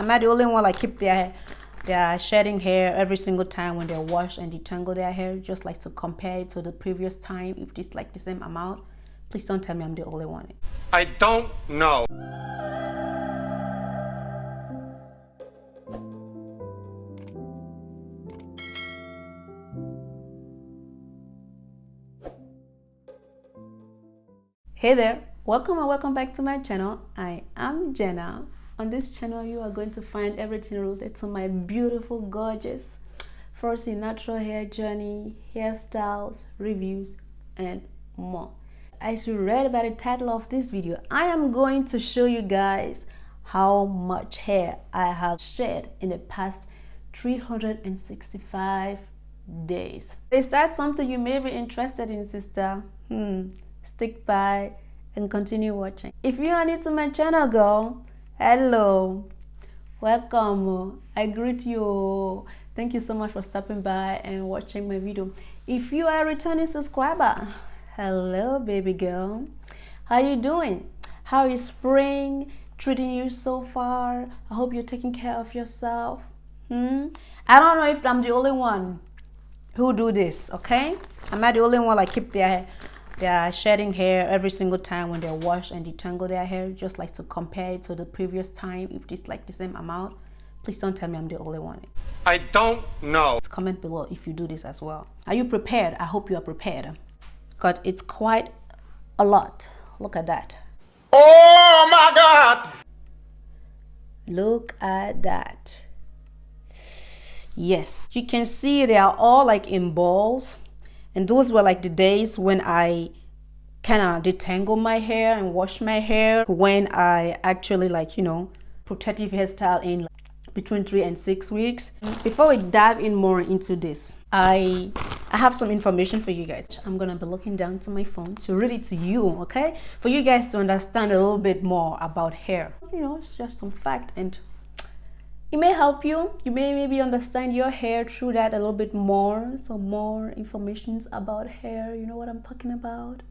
Am I the only one like keep their shedding hair every single time when they wash and detangle their hair, just like to compare it to the previous time if it's like the same amount? Please don't tell me I'm the only one. I don't know. Hey there, welcome and welcome back to my channel. I am Jenna. On this channel you are going to find everything related to my beautiful, gorgeous, firstly natural hair journey, hairstyles, reviews, and more. As you read by the title of this video, I am going to show you guys how much hair I have shed in the past 365 days. Is that something you may be interested in, sister? Stick by and continue watching. If you are new to my channel, girl, hello, welcome, I greet you. Thank you so much for stopping by and watching my video. If you are a returning subscriber, hello baby girl, how you doing? How is spring treating you so far? I hope you're taking care of yourself. I don't know if I'm the only one who do this, okay? Am I the only one like keep their shedding hair every single time when they wash and detangle their hair, just like to compare it to the previous time if it's like the same amount? Please don't tell me I'm the only one. I don't know. Comment below if you do this as well. Are you prepared? I hope you are prepared, because it's quite a lot. Look at that. Oh my God! Look at that. Yes, you can see they are all like in balls. And those were like the days when I kind of detangle my hair and wash my hair, when I actually like, you know, protective hairstyle in between 3 and 6 weeks. Before we dive in more into this, I have some information for you guys. I'm gonna be looking down to my phone to read it to you, okay? For you guys to understand a little bit more about hair. You know, it's just some fact, and it may help you. You may maybe understand your hair through that a little bit more. Some more informations about hair. You know what I'm talking about?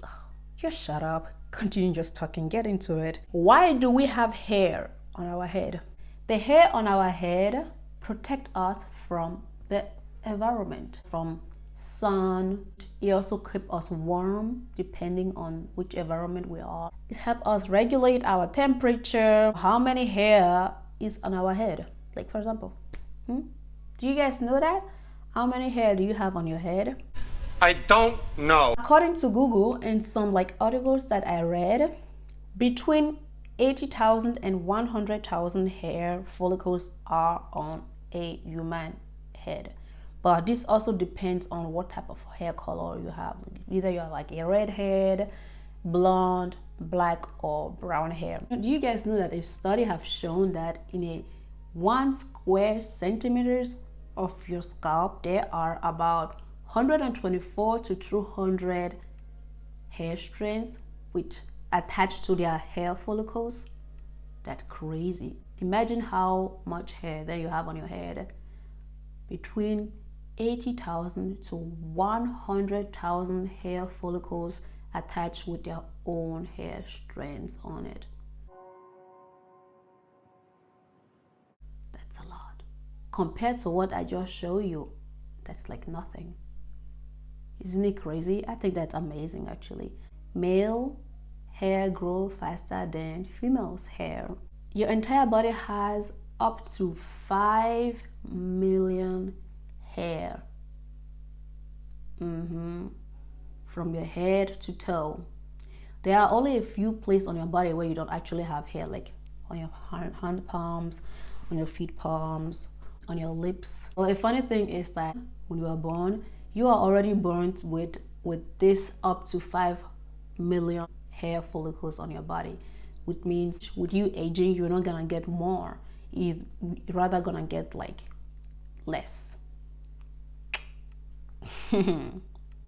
Oh, just shut up. Continue just talking. Get into it. Why do we have hair on our head? The hair on our head protect us from the environment, from sun. It also keeps us warm depending on which environment we are. It helps us regulate our temperature. How many hair is on our head? Like, for example, do you guys know that? How many hair do you have on your head? I don't know. According to Google and some like articles that I read, between 80,000 and 100,000 hair follicles are on a human head. But this also depends on what type of hair color you have. Either you're like a redhead, blonde, black, or brown hair. Do you guys know that a study have shown that in a 1 square centimeters of your scalp, there are about 124 to 200 hair strands which attached to their hair follicles? That's crazy. Imagine how much hair that you have on your head. Between 80,000 to 100,000 hair follicles attached with their own hair strands on it. That's a lot. Compared to what I just showed you, that's like nothing. Isn't it crazy? I think that's amazing actually. Male hair grow faster than female's hair. Your entire body has up to 5 million hair. From your head to toe. There are only a few places on your body where you don't actually have hair, like on your hand palms, on your feet palms, on your lips. Well, a funny thing is that when you are born, you are already born with this up to 5 million hair follicles on your body, which means with you aging, you're not gonna get more. You're rather gonna get like less.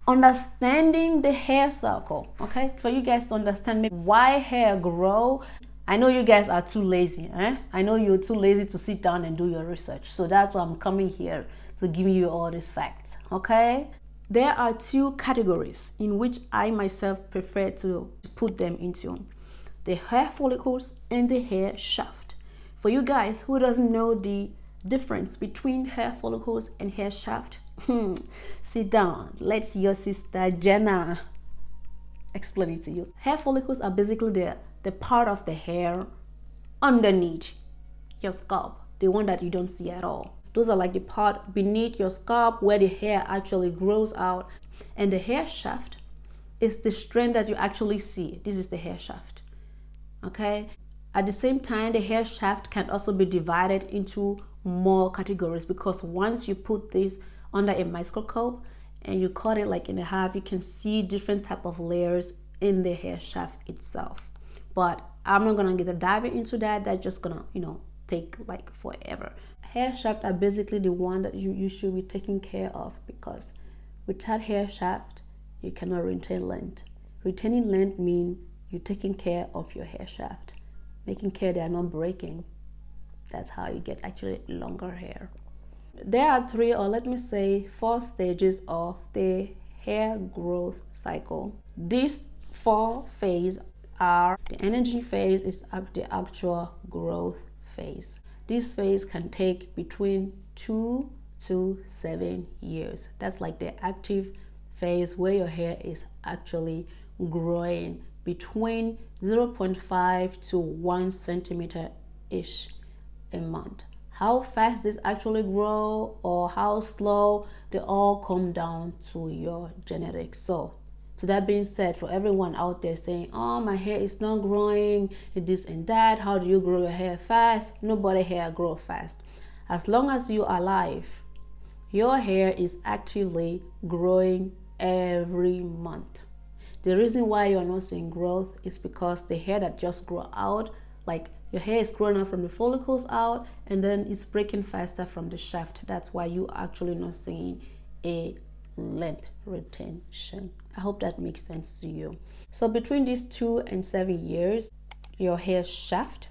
Understanding the hair cycle, okay? For you guys to understand why hair grow. I know you guys are too lazy, I know you're too lazy to sit down and do your research. So that's why I'm coming here to give you all these facts, okay? There are 2 categories in which I myself prefer to put them into: the hair follicles and the hair shaft. For you guys who doesn't know the difference between hair follicles and hair shaft, sit down. Let your sister Jenna explain it to you. Hair follicles are basically the part of the hair underneath your scalp, the one that you don't see at all. Those are like the part beneath your scalp where the hair actually grows out. And the hair shaft is the strand that you actually see. This is the hair shaft. Okay? At the same time, the hair shaft can also be divided into more categories, because once you put this under a microscope and you cut it like in half, you can see different type of layers in the hair shaft itself. But I'm not gonna get diving into that. That's just gonna, take like forever. Hair shaft are basically the one that you should be taking care of, because without hair shaft, you cannot retain length. Retaining length means you're taking care of your hair shaft, making care they are not breaking. That's how you get actually longer hair. There are 3, or let me say 4 stages of the hair growth cycle. These 4 phases are: the energy phase is the actual growth phase. This phase can take between 2 to 7 years. That's like the active phase where your hair is actually growing between 0.5 to 1 centimeter ish a month. How fast this actually grow or how slow, they all come down to your genetics. So to that being said, for everyone out there saying, oh, my hair is not growing, this and that, how do you grow your hair fast? Nobody hair grow fast. As long as you are alive, your hair is actively growing every month. The reason why you're not seeing growth is because the hair that just grow out, like your hair is growing out from the follicles out, and then it's breaking faster from the shaft. That's why you actually not seeing a length retention. I hope that makes sense to you. So between these 2 and 7 years, your hair shaft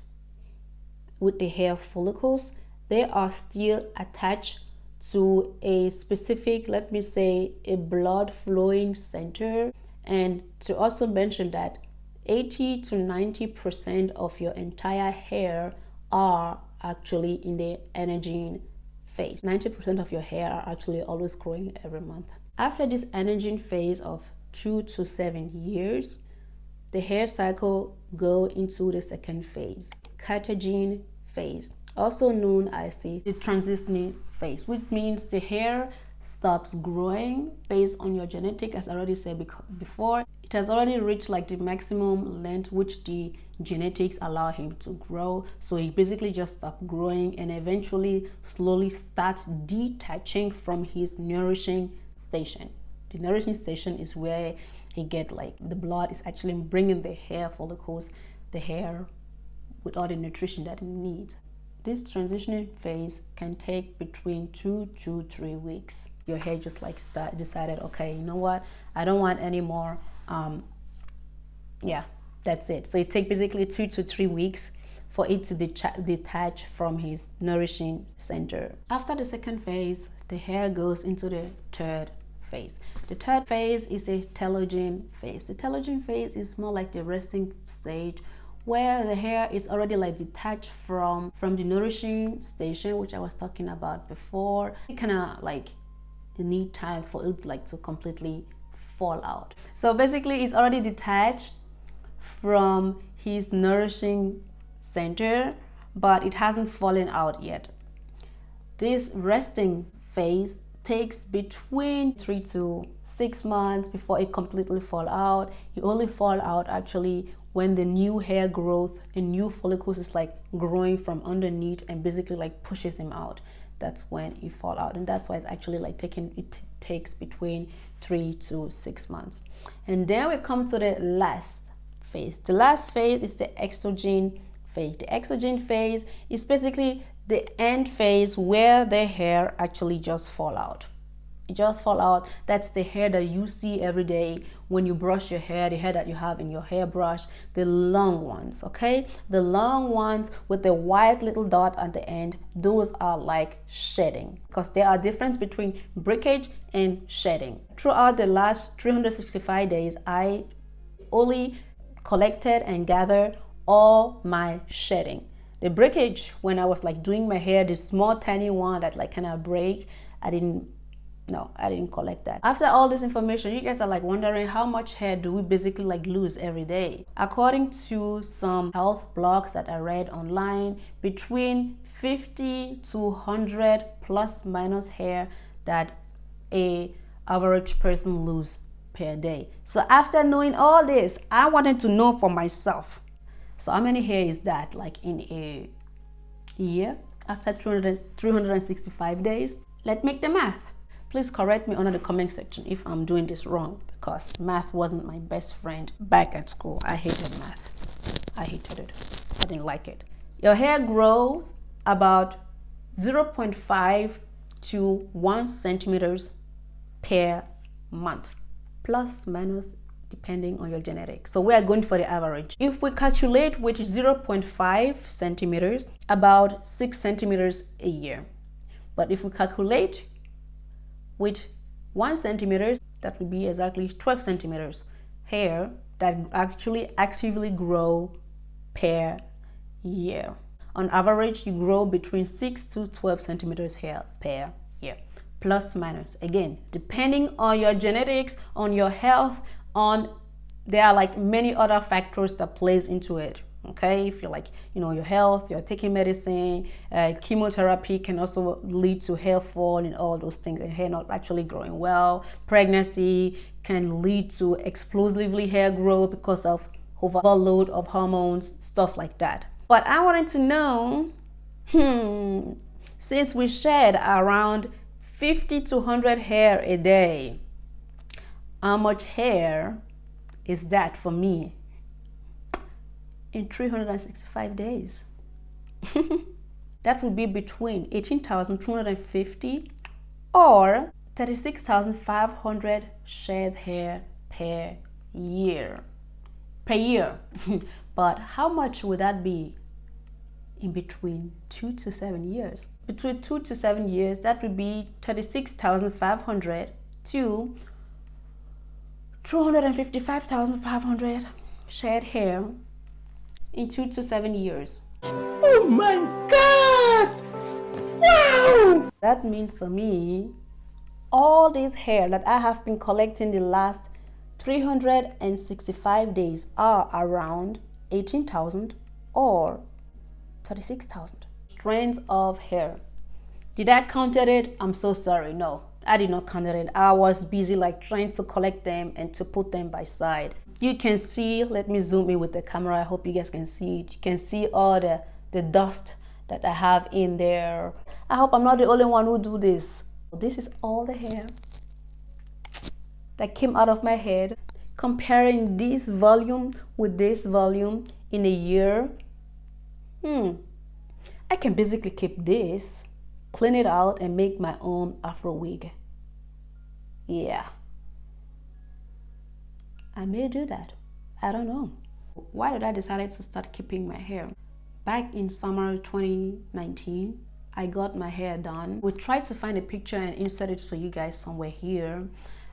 with the hair follicles, they are still attached to a specific, let me say, a blood flowing center. And to also mention that 80 to 90% of your entire hair are actually in the energy phase. 90% of your hair are actually always growing every month. After this energy phase of 2 to 7 years, the hair cycle go into the second phase, catagen phase, also known as the transitioning phase, which means the hair stops growing based on your genetic. As I already said before, it has already reached like the maximum length which the genetics allow him to grow. So he basically just stopped growing and eventually slowly start detaching from his nourishing station. The nourishing station is where he get like the blood is actually bringing the hair follicles, the hair with all the nutrition that it needs. This transitioning phase can take between 2 to 3 weeks. Your hair just like decided, okay, you know what, I don't want any more. Yeah, that's it. So it takes basically 2 to 3 weeks for it to detach from his nourishing center. After the second phase, the hair goes into the third phase. The third phase is the telogen phase. The telogen phase is more like the resting stage, where the hair is already like detached from the nourishing station, which I was talking about before. It kind of like need time for it like to completely fall out. So basically it's already detached from his nourishing center, but it hasn't fallen out yet. This resting phase takes between 3 to 6 months before it completely fall out. It only fall out actually when the new hair growth and new follicles is like growing from underneath and basically like pushes him out. That's when it fall out, and that's why it's actually like it takes between 3 to 6 months. And then we come to the last phase. The last phase is the exogen phase. The exogen phase is basically the end phase where the hair actually just fall out. It just fall out. That's the hair that you see every day when you brush your hair, the hair that you have in your hairbrush, the long ones, okay? The long ones with the white little dot at the end, those are like shedding, because there are difference between breakage and shedding. Throughout the last 365 days, I only collected and gathered all my shedding. The breakage when I was like doing my hair, the small tiny one that like kind of break, I didn't collect that. After all this information, you guys are like wondering how much hair do we basically like lose every day. According to some health blogs that I read online, between 50 to 100 plus minus hair that a average person lose per day. So after knowing all this, I wanted to know for myself. So how many hair is that like in a year after 365 days? Let's make the math. Please correct me under the comment section if I'm doing this wrong, because math wasn't my best friend back at school. I hated math. I hated it. I didn't like it. Your hair grows about 0.5 to 1 centimeters per month, plus minus depending on your genetics. So we are going for the average. If we calculate with 0.5 centimeters, about 6 centimeters a year. But if we calculate with 1 centimeter, that would be exactly 12 centimeters hair that actually actively grow per year. On average, you grow between 6 to 12 centimeters hair per year, plus minus. Again, depending on your genetics, on your health, there are like many other factors that plays into it. Okay, if you're like, your health, you're taking medicine, chemotherapy can also lead to hair fall and all those things, and hair not actually growing well. Pregnancy can lead to explosively hair growth because of overload of hormones, stuff like that. But I wanted to know, since we shed around 50 to 100 hair a day, how much hair is that for me in 365 days? That would be between 18,250 or 36,500 shed hair per year. But how much would that be in between 2 to 7 years? Between 2 to 7 years, that would be 36,500 to 255,500 shed hair in 2 to 7 years. Oh my God! Wow! That means for me, all this hair that I have been collecting the last 365 days are around 18,000 or 36,000 strands of hair. Did I count it? I'm so sorry. No, I did not count it. I was busy like trying to collect them and to put them by side. You can see, let me zoom in with the camera. I hope you guys can see it. You can see all the dust that I have in there. I hope I'm not the only one who do this. This is all the hair that came out of my head. Comparing this volume with this volume in a year, I can basically keep this, clean it out, and make my own Afro wig. Yeah, I may do that. I don't know. Why did I decide to start keeping my hair? Back in summer 2019, I got my hair done. We tried to find a picture and insert it for you guys somewhere here.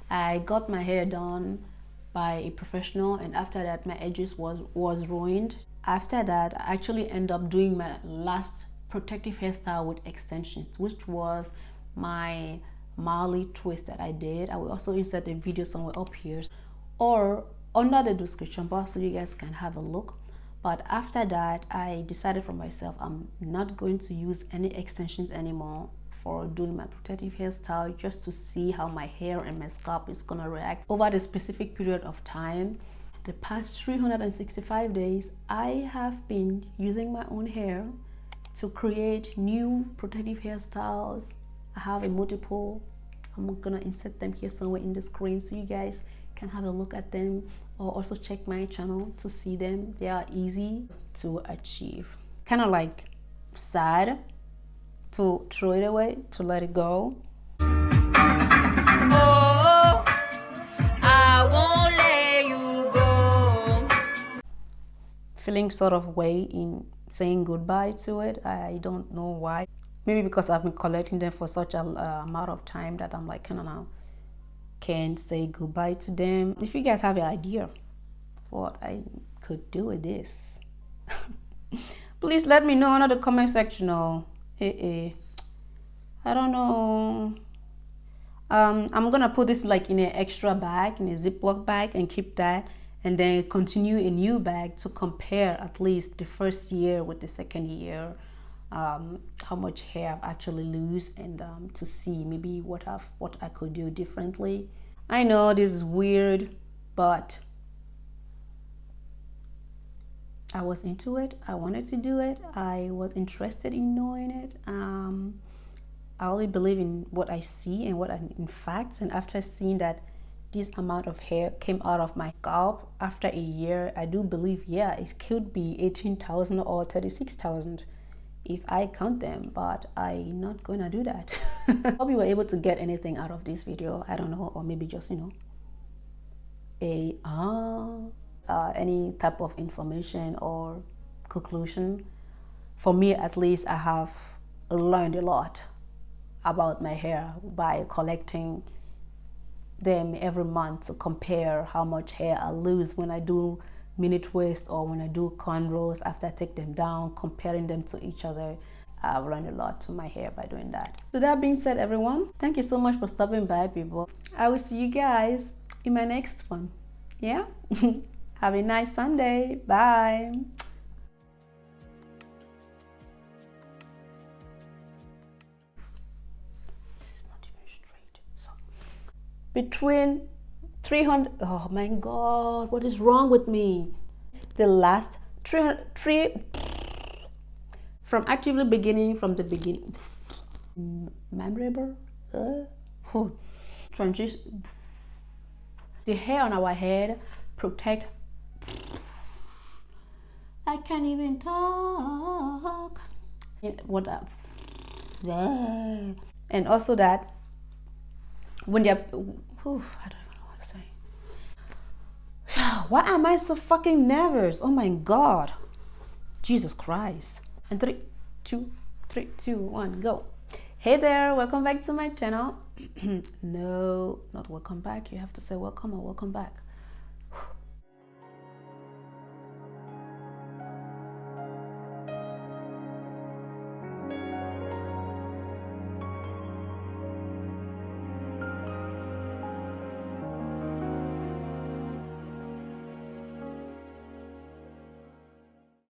I got my hair done by a professional, and after that my edges was ruined. After that, I actually ended up doing my last protective hairstyle with extensions, which was my Marley twist that I did. I will also insert a video somewhere up here or under the description box so you guys can have a look. But after that, I decided for myself I'm not going to use any extensions anymore for doing my protective hairstyle, just to see how my hair and my scalp is gonna react over the specific period of time. The past 365 days, I have been using my own hair to create new protective hairstyles. I have a multiple. I'm gonna insert them here somewhere in the screen so you guys can have a look at them, or also check my channel to see them. They are easy to achieve. Kind of like sad to throw it away, to let it go. Oh, I won't let you go. Feeling sort of way in saying goodbye to it. I don't know why. Maybe because I've been collecting them for such a amount of time that I'm like, kind of now can't say goodbye to them. If you guys have an idea what I could do with this, Please let me know in the comment section. Oh, I don't know. I'm gonna put this like in an extra bag, in a Ziploc bag, and keep that, and then continue a new bag to compare at least the first year with the second year, how much hair I've actually lose, and to see maybe what I could do differently. I know this is weird, but I was into it. I wanted to do it. I was interested in knowing it. I only believe in what I see and what I in facts. And after seeing that this amount of hair came out of my scalp after a year, I do believe, yeah, it could be 18,000 or 36,000 if I count them, but I'm not gonna do that. Hope you were able to get anything out of this video. I don't know, or maybe just, you know, any type of information or conclusion. For me, at least, I have learned a lot about my hair by collecting them every month to compare how much hair I lose when I do mini twist or when I do cornrows after I take them down, comparing them to each other. I've learned a lot to my hair by doing that. So that being said, everyone, thank you so much for stopping by, people. I will see you guys in my next one. Yeah. Have a nice Sunday. Bye. This is not even straight. So between 300, oh my God, what is wrong with me? The last 300 from actively beginning from the beginning. Memorable. Transition. The hair on our head protect. I can't even talk. What up? And also that when they're, I don't even know what to say. Why am I so fucking nervous? Oh my God. Jesus Christ. And 3, 2, 1, go. Hey there, welcome back to my channel. No, not welcome back. You have to say welcome or welcome back.